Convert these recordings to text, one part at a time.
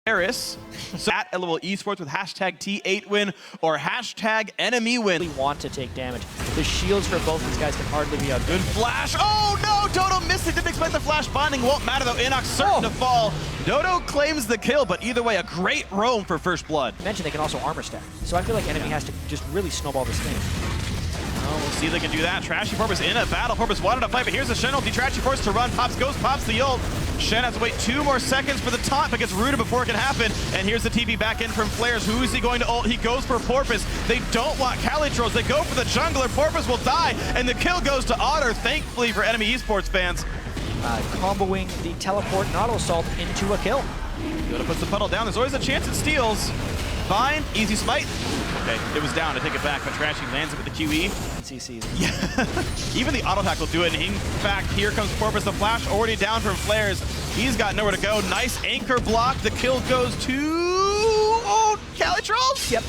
Flaresz. So at LOL Esports with hashtag T8win or hashtag NME win. We want to take damage. The shields for both these guys can hardly be out. Good flash. Oh no, Dodo missed it. Didn't expect the flash binding. Won't matter though. InnoX certain to fall. Dodo claims the kill, but either way, a great roam for first blood. I mentioned they can also armor stack. So I feel like enemy has to just really snowball this game. Oh, we'll see if they can do that. Trashy Porpoise in a battle. Porpoise wanted to fight, but here's the Shen ulti. Trashy forced to run. Pops goes, pops the ult. Shen has to wait 2 more seconds for the taunt, but gets rooted before it can happen. And here's the TP back in from Flaresz. Who is he going to ult? He goes for Porpoise. They don't want CaliTrlolz. They go for the jungler. Porpoise will die, and the kill goes to Otter, thankfully for NME Esports fans. Comboing the teleport and auto assault into a kill. Dodo puts the puddle down. There's always a chance it steals. Bind, easy smite. Okay, it was down. I take it back, but Trashy lands it with the QE. CCs. Yeah, even the auto attack will do it. In fact, here comes Porpoise. The flash already down from Flaresz. He's got nowhere to go. Nice anchor block. The kill goes to CaliTrlolz. Yep.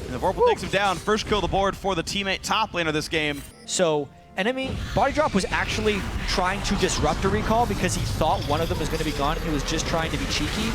And the Vorpal takes him down. First kill of the board for the teammate top laner this game. So enemy Bodydrop was actually trying to disrupt a recall because he thought one of them was going to be gone and he was just trying to be cheeky,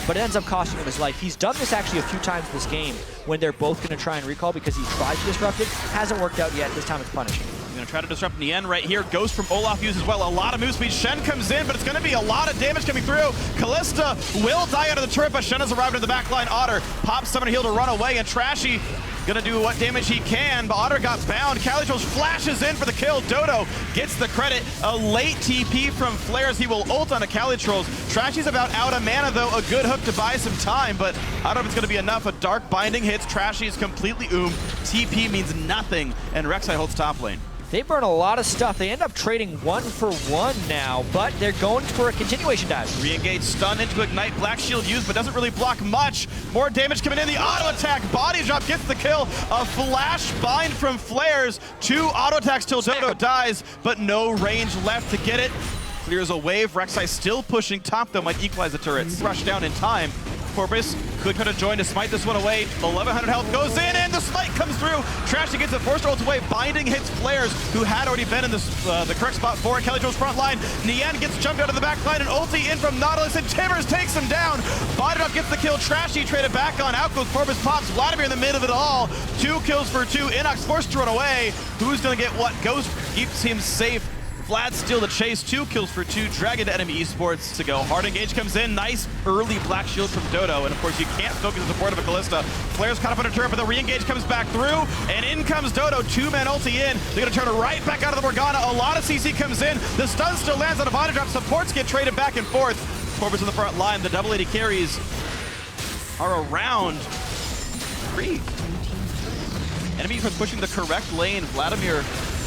but it ends up costing him his life. He's done this actually a few times this game when they're both going to try and recall because he tried to disrupt it. Hasn't worked out yet. This time it's punishing. He's going to try to disrupt Nien right here. Ghost from Olaf used as well. A lot of move speed. Shen comes in, but it's going to be a lot of damage coming through. Kalista will die out of the turret, but Shen has arrived in the backline. Otter pops summon heal to run away, and Trashy gonna do what damage he can, but Otter got bound. CaliTrlolz flashes in for the kill. Dodo gets the credit. A late TP from Flaresz. He will ult on a CaliTrlolz. Trashy's about out of mana though. A good hook to buy some time, but I don't know if it's gonna be enough. A dark binding hits. Trashy is completely TP means nothing, and Rek'Sai holds top lane. They burn a lot of stuff. They end up trading 1 for 1 now, but they're going for a continuation dive. Re-engage, stun into ignite, black shield used, but doesn't really block much. More damage coming in, the auto attack, Bodydrop gets the kill. A flash bind from Flaresz, 2 auto attacks till Dodo dies, but no range left to get it. Clears a wave, Rek'Sai still pushing top though, might equalize the turrets. Rush down in time. Porpoise could have joined to smite this one away. 1100 health goes in, and the smite comes through. Trashy gets it, forced ult away. Binding hits Flaresz, who had already been in the correct spot for it. CaliTrlolz front line. Nien gets jumped out of the back line, and ulti in from Nautilus, and Timbers takes him down. Bodydrop gets the kill. Trashy traded back on. Out goes Porpoise, pops Vladimir in the mid of it all. 2 kills for 2. InnoX forced to run away. Who's gonna get what? Ghost keeps him safe. Vlad still the chase, 2 kills for 2. Dragon to NME Esports to go. Hard engage comes in. Nice early black shield from Dodo. And of course, you can't focus the support of a Kalista. Flaresz caught up on a turret, but the re-engage comes back through. And in comes Dodo. 2-man ulti in. They're going to turn it right back out of the Morgana. A lot of CC comes in. The stun still lands on a Bodydrop. Supports get traded back and forth. Porpoise in the front line. The double AD carries are around 3. Enemy was pushing the correct lane. Vladimir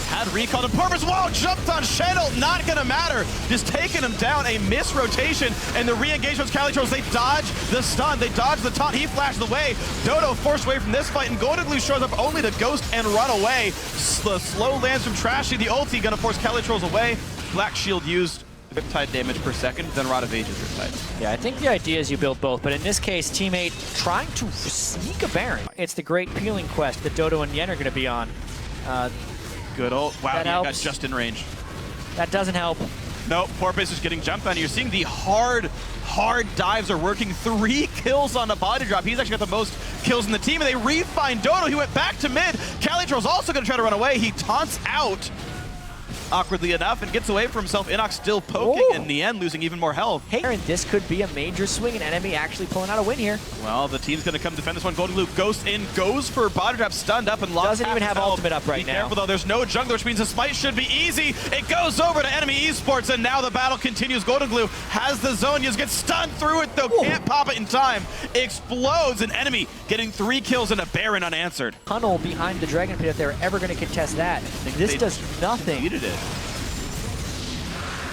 had recalled, and Porpoise, whoa, jumped on Shen, not gonna matter. Just taking him down, a miss rotation, and the re-engagement of CaliTrlolz, they dodge the stun, they dodge the taunt, he flashed away. Dodo forced away from this fight, and Goldenglue shows up only to ghost and run away. The slow lands from Trashy, the ulti gonna force CaliTrlolz away. Black shield used. Riptide damage per second, then Rod of Ages Riptide. Yeah, I think the idea is you build both, but in this case, teammate trying to sneak a Baron. It's the great peeling quest that Dodo and Nien are gonna be on. Good ult. Wow, Nien got just in range. That doesn't help. No, Porpoise is getting jumped on. You're seeing the hard dives are working. 3 kills on the Bodydrop. He's actually got the most kills in the team, and they re-find Dodo. He went back to mid. CaliTrlolz also going to try to run away. He taunts out awkwardly enough and gets away from himself. InnoX still poking, and in the end losing even more health. Hey, and this could be a major swing, and enemy actually pulling out a win here. Well, the team's going to come defend this one. Goldenglue ghosts in, goes for Bodydrop, stunned up and lost. Doesn't even have ultimate up right now. Be careful though, there's no jungler, which means the smite should be easy. It goes over to NME Esports, and now the battle continues. Goldenglue has the zone use, gets stunned through it though, can't pop it in time. Explodes, an enemy getting 3 kills and a Baron unanswered. Tunnel behind the Dragon Pit if they're ever going to contest that. This does nothing. Defeated it.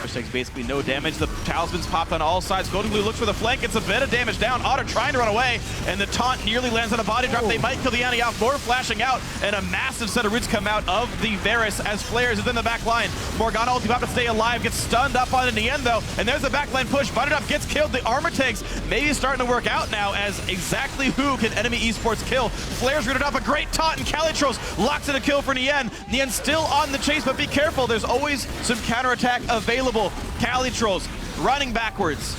Which takes basically no damage. The talisman's popped on all sides. Goldenglue looks for the flank. It's a bit of damage down. Otter trying to run away, and the taunt nearly lands on a Bodydrop. They might kill the Annie off. More flashing out, and a massive set of roots come out of the Varus as Flaresz is in the back line. Morgana ulti about to stay alive, gets stunned up on it in the end though, and there's the backline push. Bodydrop gets killed. The armor tanks maybe starting to work out now as exactly who can NME Esports kill. Flaresz rooted up a great taunt, and CaliTrlolz locks in a kill for Nien. Nien still on the chase, but be careful. There's always some counterattack available. CaliTrlolz running backwards.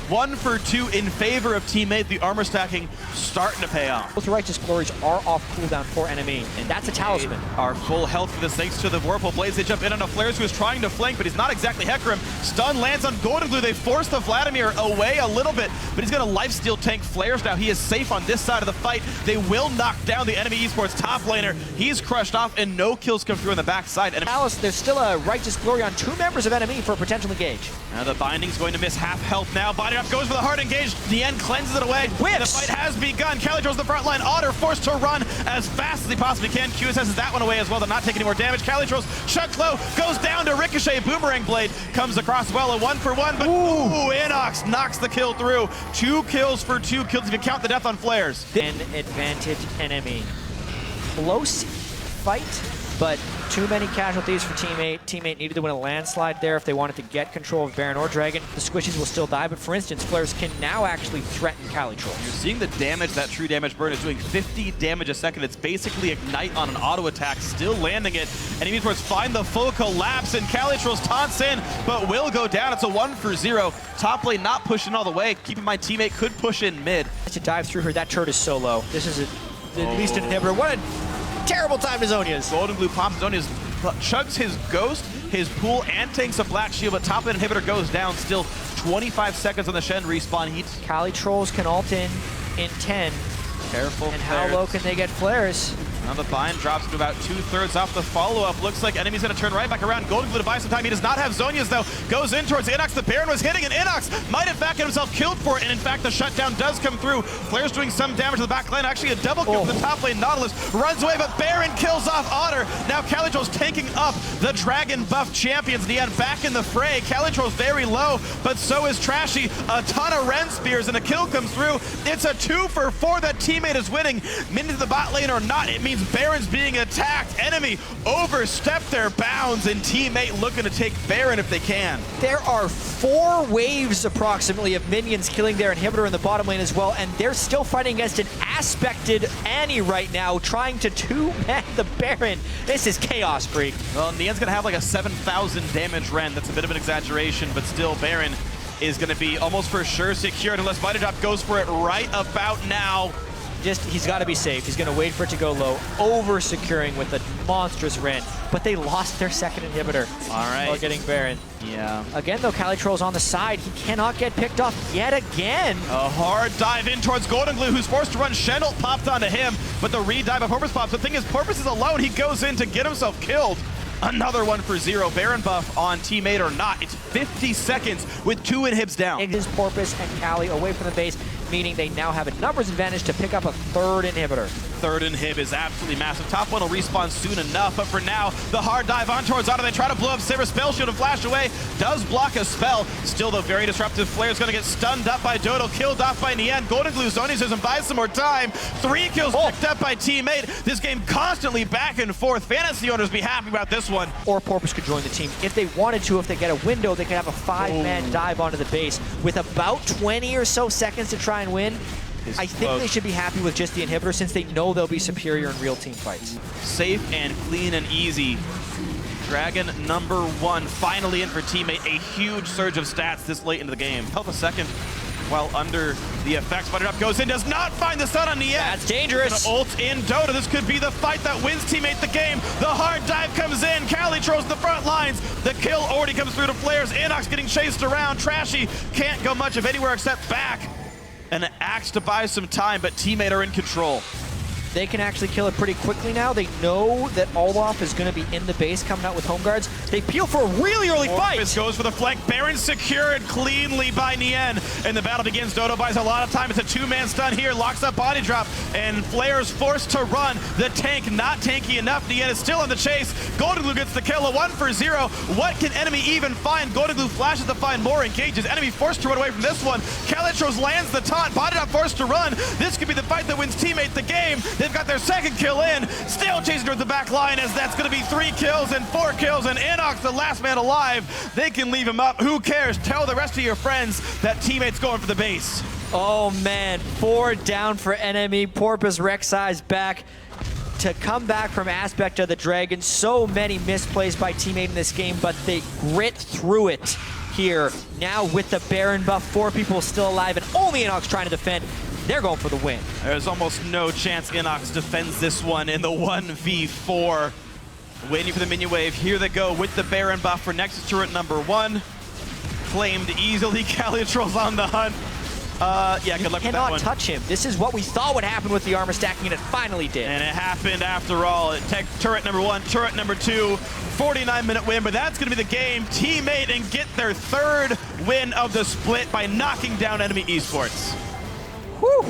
1 for 2 in favor of teammate. The armor stacking starting to pay off. Both righteous glories are off cooldown for NME, and that's a talisman. They are full health for this thanks to the Whirlpool Blades. They jump in on a Flaresz who is trying to flank, but he's not exactly Hecker him. Stun lands on Goldenglue. They force the Vladimir away a little bit, but he's going to lifesteal tank Flaresz now. He is safe on this side of the fight. They will knock down the enemy esports top laner. He's crushed off, and no kills come through on the backside. And Alice, there's still a righteous glory on 2 members of NME for a potential engage. now the binding's going to miss half health now. Bodydrop goes for the hard engage. Nien cleanses it away. Whips. The fight has begun. CaliTrlolz the front line. Otter forced to run as fast as he possibly can. QSS is that one away as well. They're not taking any more damage. CaliTrlolz chucked low, goes down to Rek'Sai. Boomerang blade comes across well. A 1 for 1, but InnoX knocks the kill through. 2 kills for 2 kills if you count the death on Flaresz. An advantage NME. Close fight, but too many casualties for teammate. Teammate needed to win a landslide there if they wanted to get control of Baron or Dragon. The squishies will still die, but for instance, Flaresz can now actually threaten CaliTrlolz. You're seeing the damage that true damage burn is doing. 50 damage a second. It's basically ignite on an auto attack, still landing it. And esports find the full collapse, and CaliTrlolz taunts in, but will go down. It's a 1 for 0. Top lane not pushing all the way. Keep in mind, teammate could push in mid. To dive through her, that turret is so low. This is at least an inhibitor. What a terrible time to Zhonya's. Goldenglue pops Zhonya's, chugs his ghost, his pool, and takes a black shield, but top lane inhibitor goes down. Still 25 seconds on the Shen respawn heat. CaliTrlolz can ult in 10. Careful. And how low can they get Flaresz? Now the bind drops to about 2/3 off the follow-up. Looks like enemy's going to turn right back around. Goldenglue to buy some time. He does not have Zhonya's, though. Goes in towards InnoX. The Baron was hitting, and InnoX might in fact get himself killed for it. And in fact, the shutdown does come through. Flaresz doing some damage to the back lane. Actually, a double kill for the top lane. Nautilus runs away, but Baron kills off Otter. Now CaliTrlolz tanking up the Dragon buff champions. Nien back in the fray. CaliTrlolz very low, but so is Trashy. A ton of Ren spears, and a kill comes through. It's a 2 for 4. That teammate is winning. Mid to the bot lane or not, it means Baron's being attacked. Enemy overstepped their bounds, and teammate looking to take Baron if they can. There are 4 waves approximately of minions killing their inhibitor in the bottom lane as well, and they're still fighting against an aspected Annie right now, trying to 2-man the Baron. This is chaos, Freak. Well, Nien's gonna have like a 7,000 damage Ren. That's a bit of an exaggeration, but still Baron is gonna be almost for sure secured unless Bodydrop goes for it right about now. He's got to be safe. He's going to wait for it to go low, over-securing with a monstrous Ren. But they lost their second inhibitor. All right. While getting Baron. Yeah. Again, though, CaliTrlolz on the side. He cannot get picked off yet again. A hard dive in towards Goldenglue, who's forced to run. Shen ult popped onto him, but the re-dive of Porpoise pops. The thing is, Porpoise is alone. He goes in to get himself killed. Another 1 for 0. Baron buff on teammate or not. It's 50 seconds with 2 inhibs down. It is Porpoise and Cali away from the base, meaning they now have a numbers advantage to pick up a 3rd inhibitor. 3rd inhib is absolutely massive. Top one will respawn soon enough, but for now, the hard dive on towards Otto. They try to blow up Sivir. Spell shield and flash away. Does block a spell. Still, though, very disruptive. Flare's going to get stunned up by Dodo. Killed off by Nien. Goldenglue Zhonya's and buys some more time. 3 kills picked up by teammate. This game constantly back and forth. Fantasy owners be happy about this one. Or Porpoise could join the team. If they wanted to, if they get a window, they could have a 5-man dive onto the base with about 20 or so seconds to try and win. I think they should be happy with just the inhibitor since they know they'll be superior in real team fights. Safe and clean and easy. Dragon number 1 finally in for teammate. A huge surge of stats this late into the game. Help a second while under the effects. Bodydrop goes in, does not find the stun on Nien. That's dangerous. Ult in Dodo. This could be the fight that wins teammate the game. The hard dive comes in. CaliTrlolz the front lines. The kill already comes through to Flaresz. InnoX getting chased around. Trashy can't go much of anywhere except back. An axe to buy some time, but teammate are in control. They can actually kill it pretty quickly now. They know that Olaf is going to be in the base coming out with home guards. They peel for a really early fight. Porpoise goes for the flank. Baron secured cleanly by Nien. And the battle begins. Dodo buys a lot of time. It's a 2-man stun here. Locks up Bodydrop. And Flaresz forced to run. The tank not tanky enough. Nien is still on the chase. Goldenglue gets the kill. A 1 for 0. What can enemy even find? Goldenglue flashes to find more engages. Enemy forced to run away from this one. CaliTrlolz lands the taunt. Bodydrop forced to run. This could be the fight that wins teammate the game. They've got their second kill in, still chasing towards the back line as that's going to be 3 kills and 4 kills, and InnoX, the last man alive. They can leave him up. Who cares? Tell the rest of your friends that teammate's going for the base. Oh man, 4 down for NME. Porpoise Rek'Sai's back to come back from aspect of the Dragon. So many misplays by teammate in this game, but they grit through it. here. Now with the Baron buff, 4 people still alive, and only InnoX trying to defend. They're going for the win. There's almost no chance InnoX defends this one in the 1v4. Waiting for the minion wave. Here they go with the Baron buff for Nexus turret number 1. Claimed easily. CaliTrlolz on the hunt. Yeah, good luck with that one. You cannot touch him. This is what we thought would happen with the armor stacking, and it finally did. And it happened after all. It took turret number 1, turret number 2, 49-minute win, but that's going to be the game. Teammate and get their 3rd win of the split by knocking down NME ESPORTS. Whew.